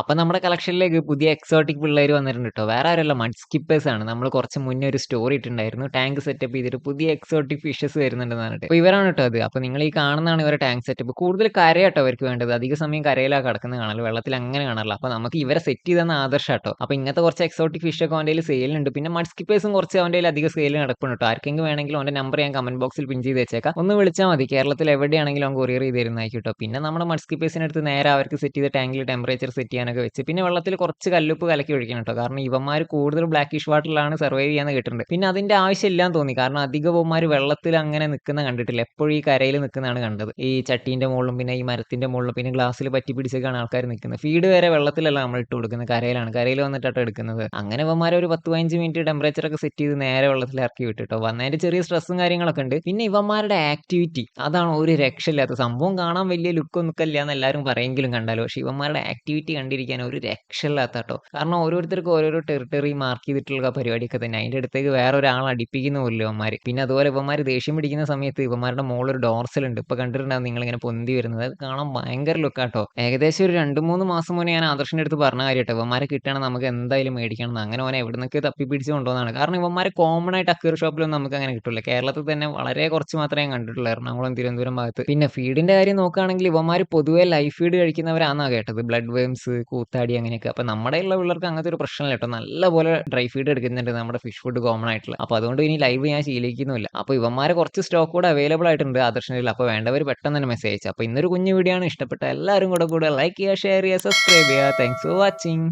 അപ്പൊ നമ്മുടെ കളക്ഷനിലേക്ക് പുതിയ എക്സോട്ടിക് പിള്ളേര് വന്നിട്ടുണ്ട് ട്ടോ. വേറെ ആരുമല്ല മഡ് സ്കിപ്പേഴ്സ് ആണ്. നമ്മള് കുറച്ച് മുന്നേ ഒരു സ്റ്റോറി ഇട്ടിട്ടുണ്ടായിരുന്നു. ടാങ്ക് സെറ്റപ്പ് ചെയ്തിട്ട് പുതിയ എക്സോട്ടിക് ഫിഷസ് വരുന്നുണ്ടെന്ന് പറഞ്ഞിട്ട്. അപ്പൊ ഇവരാണ് ട്ടോ അത്. അപ്പൊ നിങ്ങൾ ഈ കാണുന്നതാണ് ഇവരുടെ ടാങ്ക് സെറ്റപ്പ്. കൂടുതൽ കരയാട്ടോ അവർക്ക് വേണ്ടത്. അധിക സമയം കരയിലാ കിടക്കുന്നത് കാണല്. വെള്ളത്തിൽ അങ്ങനെ കാണാറില്ല. അപ്പൊ നമുക്ക് ഇവരെ സെറ്റ് ചെയ്തെന്ന ആദർശാട്ടോ. അപ്പൊ ഇങ്ങനത്തെ കുറച്ച് എക്സോട്ടിക് ഫിഷ് ഒക്കെ അവന്റെ സെയിലുണ്ട്. പിന്നെ മഡ് സ്കിപ്പേഴ്സും കുറച്ച് അവന്റെ അധികം സെയിൽ നടക്കുന്നുണ്ട് ട്ടോ. ആർക്കെങ്കിലും വേണമെങ്കിലും അവന്റെ നമ്പർ ഞാൻ കമന്റ് ബോക്സിൽ പിൻ ചെയ്ത് വെച്ചേക്കാം. ഒന്ന് വിളിച്ചാൽ മതി. കേരളത്തിൽ എവിടെയാണെങ്കിലും അവൻ കൊറിയർ ചെയ്ത് തരുന്നതായിരിക്കും ട്ടോ. പിന്നെ നമ്മുടെ മഡ് സ്കിപ്പേഴ്സിന് അടുത്ത് നേരെ അവർക്ക് സെറ്റ് ചെയ്ത ടാങ്കിൽ ടെമ്പറേച്ചർ സെറ്റ് ചെയ്യാനൊക്കെ വെച്ച് പിന്നെ വെള്ളത്തിൽ കുറച്ച് കല്ലുപ്പ് കലക്കി ഒഴിക്കണം ട്ടോ. കാരണം ഇവന്മാർ കൂടുതൽ ബ്ലാക്കിഷ് വാട്ടറിലാണ് സർവൈവ് ചെയ്യാന്ന് കേട്ടിട്ടുണ്ട്. പിന്നെ അതിന്റെ ആവശ്യമില്ലാന്ന് തോന്നി. കാരണം അധികം ഇവന്മാർ വെള്ളത്തിൽ അങ്ങനെ നിൽക്കുന്ന കണ്ടിട്ടില്ല. എപ്പോഴും ഈ കരയിൽ നിൽക്കുന്നതാണ് കണ്ടത്. ഈ ചട്ടീന്റെ മുകളിലും പിന്നെ ഈ മരത്തിന്റെ മുകളിലും പിന്നെ ഗ്ലാസ്സിൽ പറ്റി പിടിച്ചൊക്കെയാണ് ആൾക്കാർ നിൽക്കുന്നത്. ഫീഡ് വരെ വെള്ളത്തിലല്ല നമ്മൾ ഇട്ട് കൊടുക്കുന്നത്, കരയിലാണ്. കരയിൽ വന്നിട്ടാട്ടോ എടുക്കുന്നത്. അങ്ങനെ ഇവന്മാരെ ഒരു 10-15 മിനിറ്റ് ടെമ്പറേച്ചർ ഒക്കെ സെറ്റ് ചെയ്ത് നേരെ വെള്ളത്തിൽ ഇറക്കി വിട്ടിട്ടോ. വന്നതിന്റെ ചെറിയ സ്ട്രെസ്സും കാര്യങ്ങളൊക്കെ ഉണ്ട്. പിന്നെ ഇവന്മാരുടെ ആക്ടിവിറ്റി അതാണ് ഒരു രക്ഷയില്ലാത്ത സംഭവം. കാണാൻ വലിയ ലുക്കും നിൽക്കില്ല എന്ന് എല്ലാവരും പറയെങ്കിലും കണ്ടാലോ, പക്ഷെ ഇവന്മാരുടെ ആക്ടിവിറ്റി കണ്ടിരിക്കാൻ ഒരു രക്ഷയില്ലാത്തട്ടോ. കാരണം ഓരോരുത്തർക്കും ഓരോരോ ടെറിട്ടറി മാർക്ക് ചെയ്തിട്ടുള്ള പരിപാടിയൊക്കെ തന്നെ. അതിന്റെ അടുത്തേക്ക് വേറെ ഒരാൾ അടുപ്പിക്കുന്ന പോലും ഇവന്മാര്. പിന്നെ അതുപോലെ ഇവന്മാര് ദേഷ്യം പിടിക്കുന്ന സമയത്ത് ഇവന്മാരുടെ മുകളിൽ ഒരു ഡോർസൽ ഉണ്ട്. ഇപ്പൊ കണ്ടിട്ടുണ്ടാവും നിങ്ങൾ ഇങ്ങനെ പൊന്തി വരുന്നത്. അത് കാണാൻ ഭയങ്കര ലുക്കാട്ടോ. ഏകദേശം ഒരു 2-3 മാസം മുന്നേ ഞാൻ ആദർശിന്റെ അടുത്ത് പറഞ്ഞ കാര്യട്ടോ, ഇവന്മാരെ കിട്ടണം നമുക്ക് എന്തായാലും മേടിക്കണം. അങ്ങനെ ഓനെ എവിടെ നിന്നൊക്കെ തപ്പി പിടിച്ച് കൊണ്ടുവന്നാണ്. കാരണം ഇവന്മാരെ കോമൺ ആയിട്ട് അക്വേറിയം ഷോപ്പിലൊന്നും നമുക്ക് അങ്ങനെ കിട്ടില്ല. കേരളത്തിൽ തന്നെ വളരെ കുറച്ച് മാത്രമേ ഞാൻ കണ്ടിട്ടുള്ളൂ, എറണാകുളം തിരുവനന്തപുരം ഭാഗത്ത്. പിന്നെ ഫീഡിന്റെ കാര്യം നോക്കുകയാണെങ്കിൽ ഇവന്മാർ പൊതുവെ ലൈഫ് ഫീഡ് കഴിക്കുന്നവരാണെന്നാ കേട്ടത്. ബ്ലഡ് വേംസ്, കൂത്താടി അങ്ങനെയൊക്കെ. അപ്പൊ നമ്മുടെ ഉള്ള പിള്ളേർക്ക് അങ്ങനത്തെ ഒരു പ്രശ്നമില്ല കേട്ടോ. നല്ലപോലെ ഡ്രൈ ഫീഡ് എടുക്കുന്നുണ്ട് നമ്മുടെ ഫിഷ് ഫുഡ് കോമൺ ആയിട്ടുള്ള. അപ്പൊ അതുകൊണ്ട് ഇനി ലൈവ് ഞാൻ ശീലിക്കുന്നില്ല. അപ്പൊ ഇവന്മാരെ കുറച്ച് സ്റ്റോക്ക് കൂടെ അവൈലബിൾ ആയിട്ടുണ്ട് ആദർശനിൽ. അപ്പൊ വേണ്ടവർ പെട്ടെന്ന് തന്നെ മെസ്സേജ് അയച്ചു. അപ്പൊ ഇന്നൊരു കുഞ്ഞു വീഡിയോ ആണ്. ഇഷ്ടപ്പെട്ട എല്ലാവരും കൂടെ ലൈക്ക് ചെയ്യുക, ഷെയർ ചെയ്യുക, സബ്സ്ക്രൈബ് ചെയ്യുക. Thanks for watching.